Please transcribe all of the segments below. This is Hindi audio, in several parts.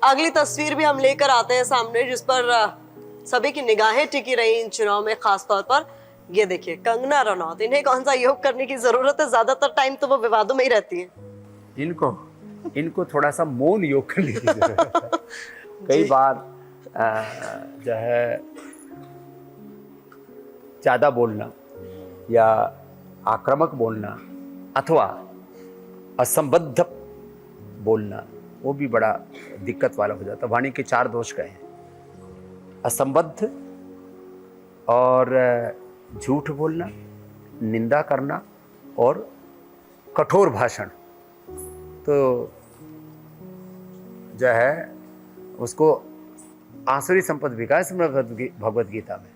अगली तस्वीर भी हम लेकर आते हैं सामने, जिस पर सभी की निगाहें टिकी रही इन चुनाव में खास तौर पर। ये देखिए कंगना रनौत, इन्हें कौन सा योग करने की जरूरत है? ज्यादातर टाइम तो वो विवादों में ही रहती है। इनको थोड़ा सा मौन योग करने की जरूरत है। कई बार जो है ज्यादा बोलना या आक्रामक बोलना अथवा असंबद्ध बोलना, वो भी बड़ा दिक्कत वाला हो जाता है। वाणी के 4 दोष गए हैं, असंबद्ध और झूठ बोलना, निंदा करना और कठोर भाषण। तो जो है उसको आसुरी संपद विकास भगवद गीता में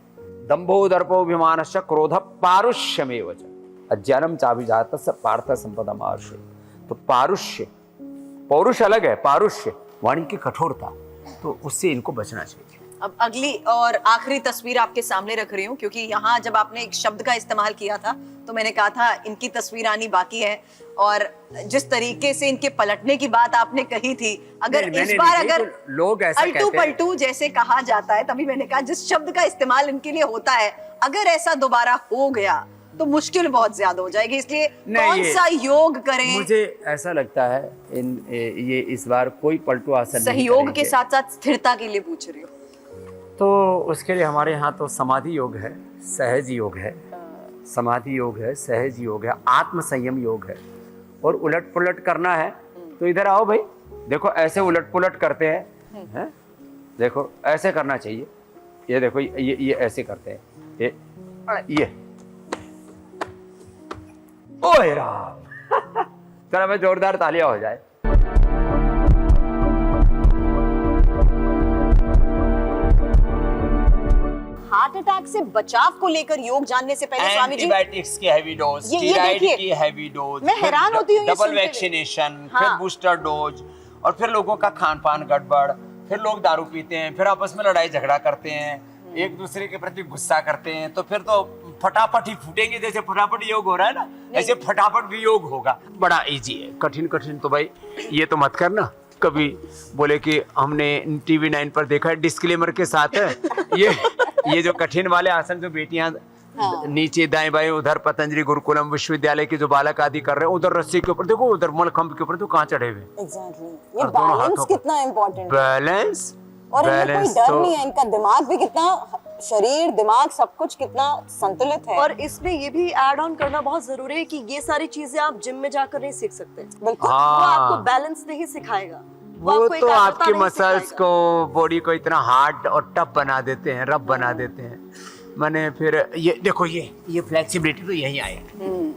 दंभो दर्पोभिमानश्च क्रोध पारुष्यमेव च अज्ञानम चाभिजातस्य पार्थ संपदम आशु। तो पारुष्य, पौरुष अलग है, पारुष्य वाणी की कठोरता, तो उससे इनको बचना चाहिए। अब अगली और आखिरी तस्वीर आपके सामने रख रही हूँ, क्योंकि यहाँ जब आपने एक शब्द का इस्तेमाल किया था तो मैंने कहा था इनकी तस्वीर आनी बाकी है। और जिस तरीके से इनके पलटने की बात आपने कही थी, अगर इस बार अगर तो लोग ऐसा अल्टू पलटू जैसे कहा जाता है, तभी मैंने कहा जिस शब्द का इस्तेमाल इनके लिए होता है, अगर ऐसा दोबारा हो गया तो मुश्किल बहुत ज्यादा हो जाएगी। इसलिए कौन सा योग करें? मुझे ऐसा लगता है ये इस बार कोई पलटू आसन सहयोग के साथ साथ स्थिरता के लिए पूछ रही हूँ। तो उसके लिए हमारे यहाँ तो समाधि योग है, सहज योग है, समाधि योग है, सहज योग है, आत्म संयम योग है। और उलट पुलट करना है तो इधर आओ भाई, देखो ऐसे उलट पुलट करते हैं, देखो ऐसे करना चाहिए। ये देखो ये ऐसे करते हैं, ये ओए राम। चलो भाई जोरदार तालियां हो जाए। हार्ट अटैक से बचाव को लेकर योग जानने से पहले स्वामी जी, एंटीबायोटिक्स की हैवी डोज, स्टेरॉइड की हैवी डोज, मैं हैरान होती हूँ डबल वैक्सीनेशन, फिर बूस्टर डोज, और फिर लोगों का खान पान गड़बड़, फिर लोग दारू पीते हैं, फिर आपस में लड़ाई झगड़ा करते हैं, एक दूसरे के प्रति गुस्सा करते हैं, तो फिर तो फटाफट ही फूटेंगे। जैसे फटाफट योग हो रहा है ना, ऐसे फटाफट भी योग होगा। बड़ा इजी है, कठिन कठिन तो भाई ये तो मत करना कभी बोले कि हमने टीवी 9 पर देखा है, डिस्क्लेमर के साथ है। ये जो कठिन वाले आसन जो बेटियां नीचे दाएं बाएं, उधर पतंजलि गुरुकुलम विश्वविद्यालय के जो बालक आदि कर रहे हैं, उधर रस्सी के ऊपर देखो, उधर मलखंभ के ऊपर तो कहाँ चढ़े हुए। एग्जैक्टली, ये बैलेंस कितना इम्पोर्टेंट है। बैलेंस और इनमें कोई डर नहीं है, इनका दिमाग भी कितना, शरीर दिमाग सब कुछ कितना संतुलित है। और इसमें ये भी ऐड ऑन करना बहुत जरूरी है कि ये सारी चीजें आप जिम में जाकर नहीं सीख सकते। बिल्कुल, वो आपको बैलेंस नहीं सिखाएगा, वो तो आपके मसल्स को, बॉडी को इतना हार्ड और टफ बना देते हैं, रफ बना देते हैं। मैंने फिर ये देखो, ये फ्लेक्सिबिलिटी तो यही आए।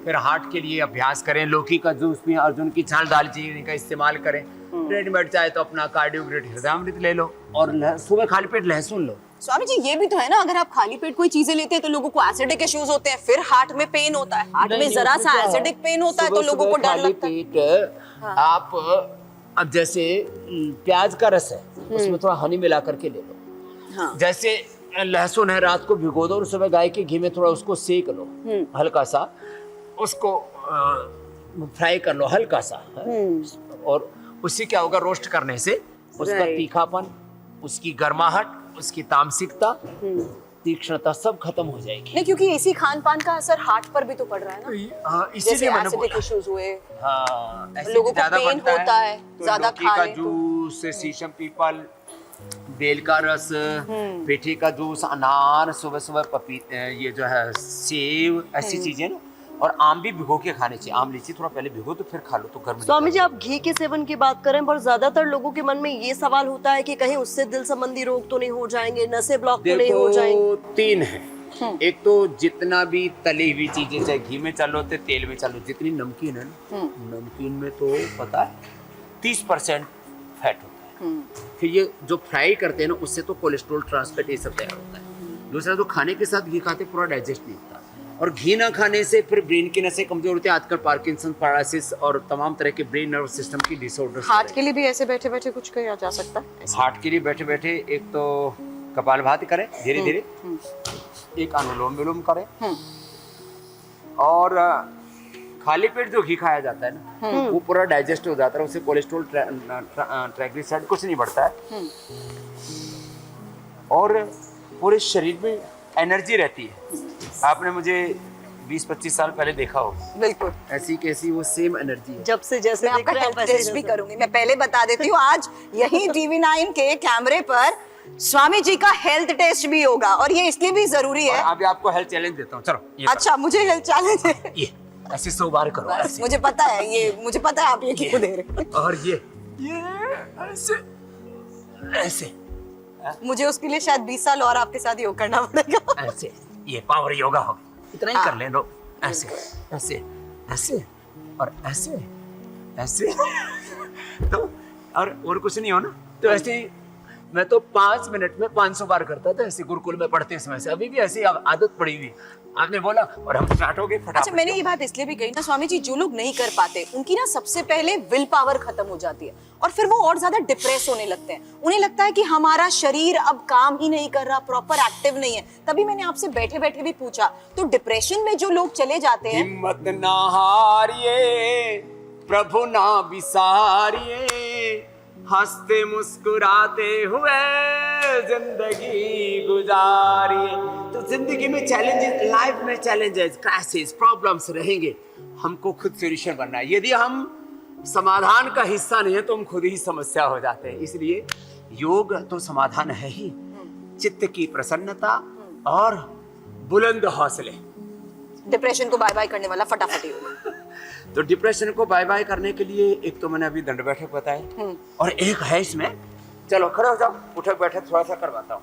फिर हार्ट के लिए अभ्यास करें, लौकी का जूस पिएं, अर्जुन की छाल दालचीनी का इस्तेमाल करें, रेडीमेड चाहे तो अपना कार्डियोग्रेड हृदयामृत ले लो, और सुबह खाली पेट लहसुन लो। स्वामी जी ये भी तो है ना, अगर आप खाली पेट कोई चीजें लेते हैं तो लोगों को एसिडिक इश्यूज होते हैं, फिर हार्ट में पेन होता है, हार्ट में जरा सा एसिडिक पेन होता है तो लोगों को डर लगता है। आप अब जैसे प्याज का रस है, उसमें थोड़ा हनी मिला करके ले लो। जैसे लहसुन है, रात को भिगो दो और सुबह गाय के घी में थोड़ा उसको सेक लो, हल्का सा उसको फ्राई कर लो हल्का सा, और उससे क्या होगा, रोस्ट करने से उसका तीखापन, उसकी गर्माहट, उसकी तामसिकता, तीक्ष्णता सब खत्म हो जाएगी। नहीं, क्योंकि इसी खान पान का असर हार्ट पर भी तो पड़ रहा है ना। इसीलिए मैंने एसिडिक इश्यूज हुए, ऐसे लोगों को ज्यादा पेन बनता होता है, तो ज्यादा लौकी खा का लें तो। जूस, शीशम पीपल, बेल का रस, पेठी का जूस, अनार, सुबह सुबह पपीते, ये जो है सेब, ऐसी चीजें ना। और आम भी भिगो के खाने चाहिए। आम लीची थोड़ा पहले भिगो तो फिर खा लो तो गर्म। स्वामी जी आप घी के सेवन की बात करें, पर ज्यादातर लोगों के मन में ये सवाल होता है कि कहीं उससे दिल संबंधी रोग तो नहीं हो जाएंगे, नसें ब्लॉक तो नहीं हो जाएंगी। 3 है। एक तो जितना भी तली हुई चीजें, चाहे घी में चलो चाहे तेल में चलो, जितनी नमकीन है ना, नमकीन में तो पता है 30% फैट होता है। फिर ये जो फ्राई करते हैं ना, उससे तो कोलेस्ट्रॉल, ट्रांसफैट, ये सब तैयार होता है। दूसरा तो खाने के साथ घी खाते पूरा डाइजेस्ट नहीं होता, और घी ना खाने से फिर ब्रेन की नसें कमजोर होती है। आजकल पार्किंसन, पैरालिसिस और तमाम तरह के ब्रेन नर्व सिस्टम की डिसऑर्डर। हार्ट के लिए भी ऐसे बैठे बैठे कुछ किया जा सकता है। हार्ट के लिए बैठे बैठे एक तो कपालभाति करें धीरे धीरे, एक अनुलोम विलोम करें, और खाली पेट जो घी खाया जाता है ना वो पूरा डाइजेस्ट हो जाता है, उससे कोलेस्ट्रॉल ट्राइग्लिसराइड कुछ नहीं बढ़ता है और पूरे शरीर में एनर्जी रहती है। आपने मुझे 20-25 साल पहले देखा हो, बिल्कुल। ऐसी कैसी वो सेम एनर्जी है। जब से जैसे मैं देख आपका रहे हैं हेल्थ वैसे टेस्ट भी जैसे। करूंगी। मैं पहले बता देती हूँ, आज यही TV9 के कैमरे पर स्वामी जी का हेल्थ टेस्ट भी होगा और ये इसलिए भी जरूरी है। अभी आपको हेल्थ चैलेंज देता हूँ, चलो ये अच्छा, मुझे हेल्थ चैलेंज है। करो। ये ऐसे 100 बार करो ऐसे। मुझे पता है, ये मुझे पता है आप ये क्यों दे रहे हैं। और ये ऐसे ऐसे मुझे उसके लिए शायद 20 साल और आपके साथ योग करना पड़ेगा। ऐसे, ये पावर योगा हो गया। इतना ही कर ले लो, ऐसे ऐसे ऐसे और ऐसे ऐसे तो और कुछ नहीं हो ना, तो ऐसे ही मैं तो 5 मिनट में 500 बार करता था ऐसे गुरुकुल में पढ़ते समय से, अभी भी ऐसी आदत पड़ी हुई। आपने बोला और हम स्टार्ट हो गए फटाफट। अच्छा, मैंने ये बात इसलिए भी कही ना स्वामी जी, जो लोग नहीं कर पाते उनकी ना सबसे पहले विल पावर खत्म हो जाती है और फिर वो और ज्यादा डिप्रेस होने लगते हैं। उन्हें लगता है कि हमारा शरीर अब काम ही नहीं कर रहा, प्रॉपर एक्टिव नहीं है। तभी मैंने आपसे बैठे बैठे भी पूछा, तो डिप्रेशन में जो लोग चले जाते हैं, हिम्मत ना हारिए, प्रभु ना बिसारिए, हंसते मुस्कुराते हुए जिंदगी गुजारिए। तो जिंदगी में चैलेंजेस, लाइफ में चैलेंजेस, क्राइसिस, प्रॉब्लम्स रहेंगे, हमको खुद सॉल्यूशन बनना है। यदि हम समाधान का हिस्सा नहीं है तो हम खुद ही समस्या हो जाते हैं। इसलिए योग तो समाधान है ही, चित्त की प्रसन्नता और बुलंद हौसले। डिप्रेशन को बाय बाय करने वाला फटाफट योग। तो डिप्रेशन को बाय बाय करने के लिए एक तो मैंने अभी दंड बैठक बताए और एक है इसमें, चलो खड़े हो जाओ, उठक बैठक थोड़ा सा करवाता हूँ।